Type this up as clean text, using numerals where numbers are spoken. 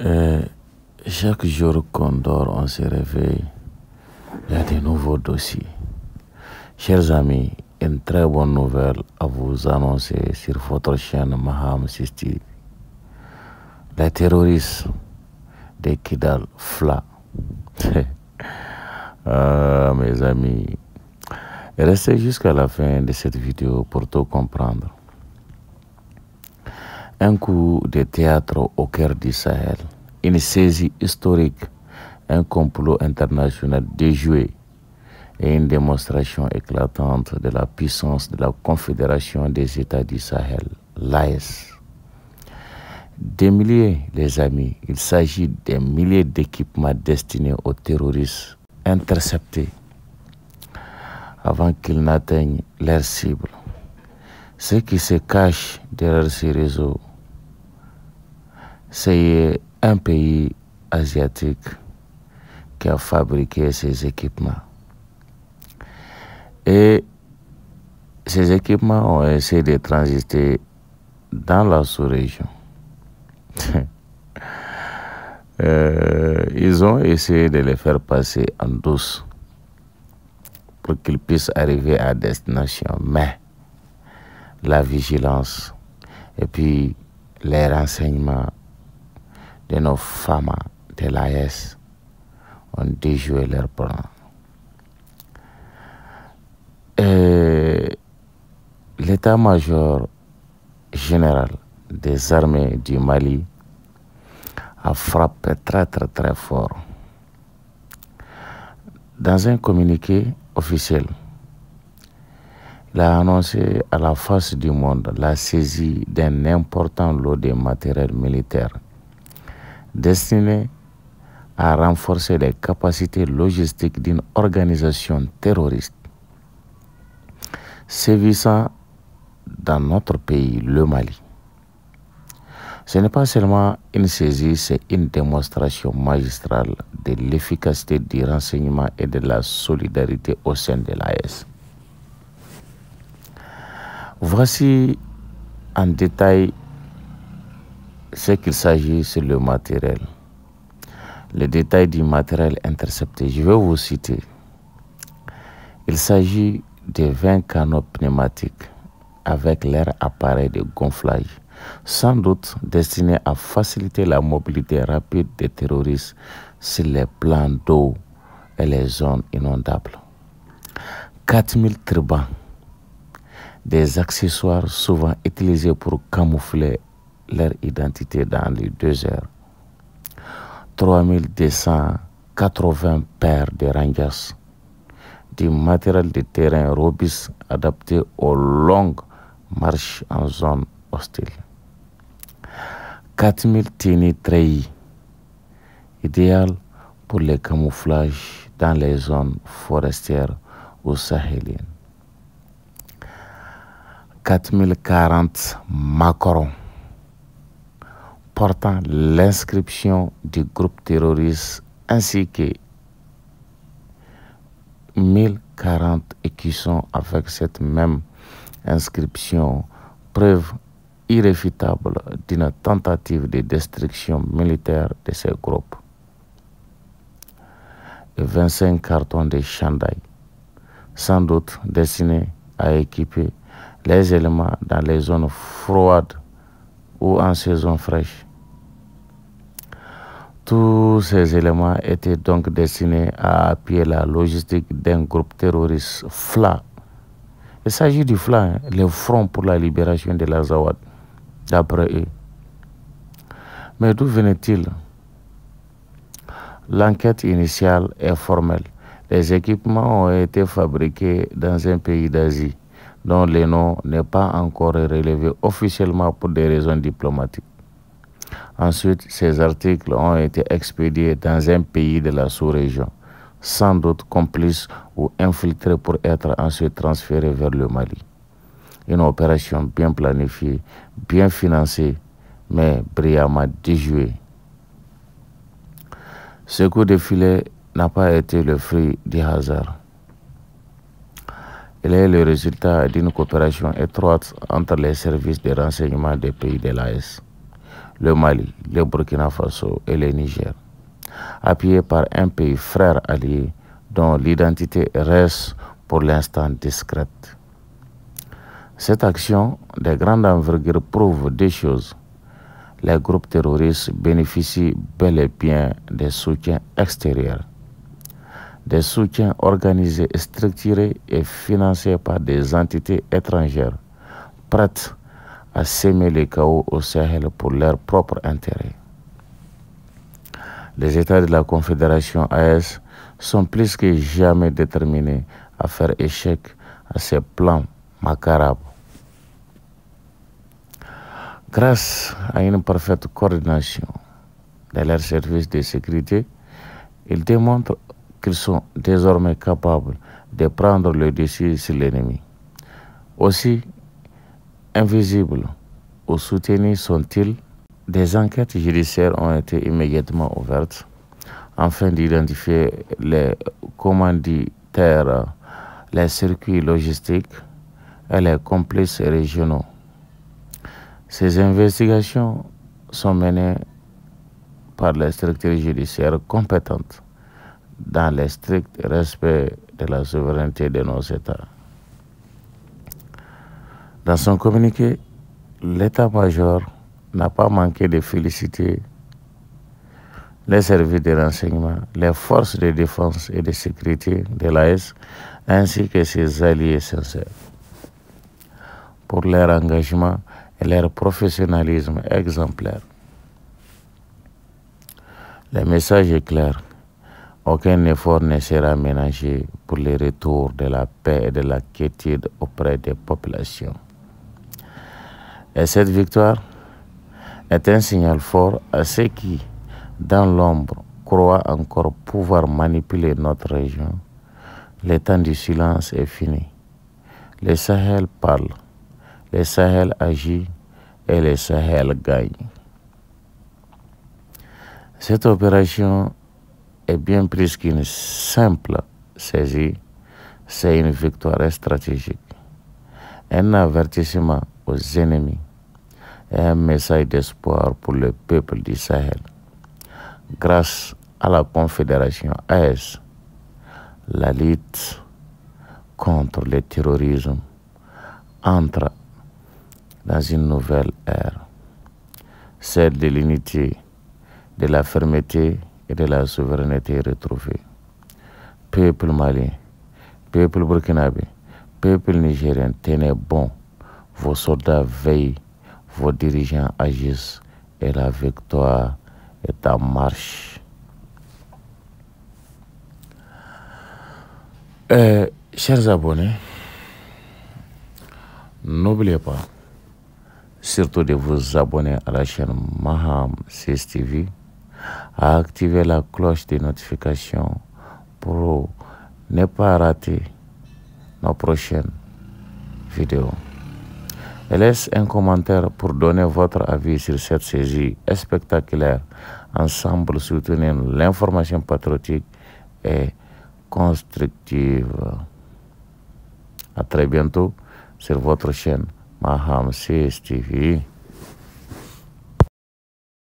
Euh, Chaque jour qu'on dort, on se réveille, il y a de nouveaux dossiers. Chers amis, une très bonne nouvelle à vous annoncer sur votre chaîne Maham Sisti. Les terroristes de Kidal Fla. Mes amis, restez jusqu'à la fin de cette vidéo pour tout comprendre. Un coup de théâtre au cœur du Sahel, une saisie historique, un complot international déjoué et une démonstration éclatante de la puissance de la Confédération des États du Sahel, l'AES. Des milliers, les amis, il s'agit des milliers d'équipements destinés aux terroristes interceptés avant qu'ils n'atteignent leur cible. Ce qui se cache derrière ces réseaux, c'est un pays asiatique qui a fabriqué ces équipements. Et ces équipements ont essayé de transiter dans la sous-région. Ils ont essayé de les faire passer en douce pour qu'ils puissent arriver à destination. Mais la vigilance et puis les renseignements de nos femmes de l'AES ont déjoué leur plan. L'état-major général des armées du Mali a frappé très fort. Dans un communiqué officiel, il a annoncé à la face du monde la saisie d'un important lot de matériel militaire destiné à renforcer les capacités logistiques d'une organisation terroriste sévissant dans notre pays, le Mali. Ce n'est pas seulement une saisie, c'est une démonstration magistrale de l'efficacité du renseignement et de la solidarité au sein de l'AES. Voici en détail ce qu'il s'agit sur le matériel. Le détail du matériel intercepté, je vais vous citer. Il s'agit de 20 canaux pneumatiques avec leur appareil de gonflage, sans doute destiné à faciliter la mobilité rapide des terroristes sur les plans d'eau et les zones inondables. 4000 turbans, des accessoires souvent utilisés pour camoufler leur identité dans les déserts. 3280 paires de Rangers, du matériel de terrain robuste adapté aux longues marches en zone hostile. 4000 tenues treillis, idéales pour le camouflage dans les zones forestières ou sahéliennes. 4040 macarons portant l'inscription du groupe terroriste ainsi que 1040 écussons avec cette même inscription, preuve irréfutable d'une tentative de destruction militaire de ces groupes. Et 25 cartons de chandail, sans doute destinés à équiper les éléments dans les zones froides ou en saison fraîche. Tous ces éléments étaient donc destinés à appuyer la logistique d'un groupe terroriste FLA. Il s'agit du FLA, le Front pour la libération de l'Azawad, d'après eux. Mais d'où venait-il? L'enquête initiale est formelle. Les équipements ont été fabriqués dans un pays d'Asie dont le nom n'est pas encore relevé officiellement pour des raisons diplomatiques. Ensuite, ces articles ont été expédiés dans un pays de la sous-région, sans doute complices ou infiltrés pour être ensuite transférés vers le Mali. Une opération bien planifiée, bien financée, mais brillamment déjouée. Ce coup de filet n'a pas été le fruit du hasard. Il est le résultat d'une coopération étroite entre les services de renseignement des pays de l'AES, le Mali, le Burkina Faso et le Niger, appuyés par un pays frère allié dont l'identité reste pour l'instant discrète. Cette action de grande envergure prouve deux choses. Les groupes terroristes bénéficient bel et bien des soutiens extérieurs, des soutiens organisés, structurés et financés par des entités étrangères, prêtes à semer le chaos au Sahel pour leur propre intérêt. Les États de la Confédération AES sont plus que jamais déterminés à faire échec à ces plans macabres. Grâce à une parfaite coordination de leurs services de sécurité, ils démontrent qu'ils sont désormais capables de prendre le dessus sur l'ennemi. Aussi invisibles ou soutenus sont-ils, des enquêtes judiciaires ont été immédiatement ouvertes afin d'identifier les commanditaires, les circuits logistiques et les complices régionaux. Ces investigations sont menées par les structures judiciaires compétentes dans le strict respect de la souveraineté de nos États. Dans son communiqué, l'état-major n'a pas manqué de féliciter les services de renseignement, les forces de défense et de sécurité de l'AES ainsi que ses alliés sincères pour leur engagement et leur professionnalisme exemplaire. Le message est clair. Aucun effort ne sera ménagé pour le retour de la paix et de la quiétude auprès des populations. Et cette victoire est un signal fort à ceux qui, dans l'ombre, croient encore pouvoir manipuler notre région. Le temps du silence est fini. Le Sahel parle, le Sahel agit et le Sahel gagne. Cette opération est bien plus qu'une simple saisie, c'est une victoire stratégique, un avertissement aux ennemis et un message d'espoir pour le peuple du Sahel. Grâce à la Confédération AES, la lutte contre le terrorisme entre dans une nouvelle ère, celle de l'unité, de la fermeté et de la souveraineté retrouvée. Peuple malien, peuple burkinabé, peuple nigérien, tenez bon, vos soldats veillent, vos dirigeants agissent et la victoire est en marche. Chers abonnés, n'oubliez pas surtout de vous abonner à la chaîne Maham CSTV, à activer la cloche de notification pour ne pas rater nos prochaines vidéos. Et laisse un commentaire pour donner votre avis sur cette saisie spectaculaire. Ensemble, soutenir l'information patriotique et constructive. À très bientôt sur votre chaîne Maham CSTV.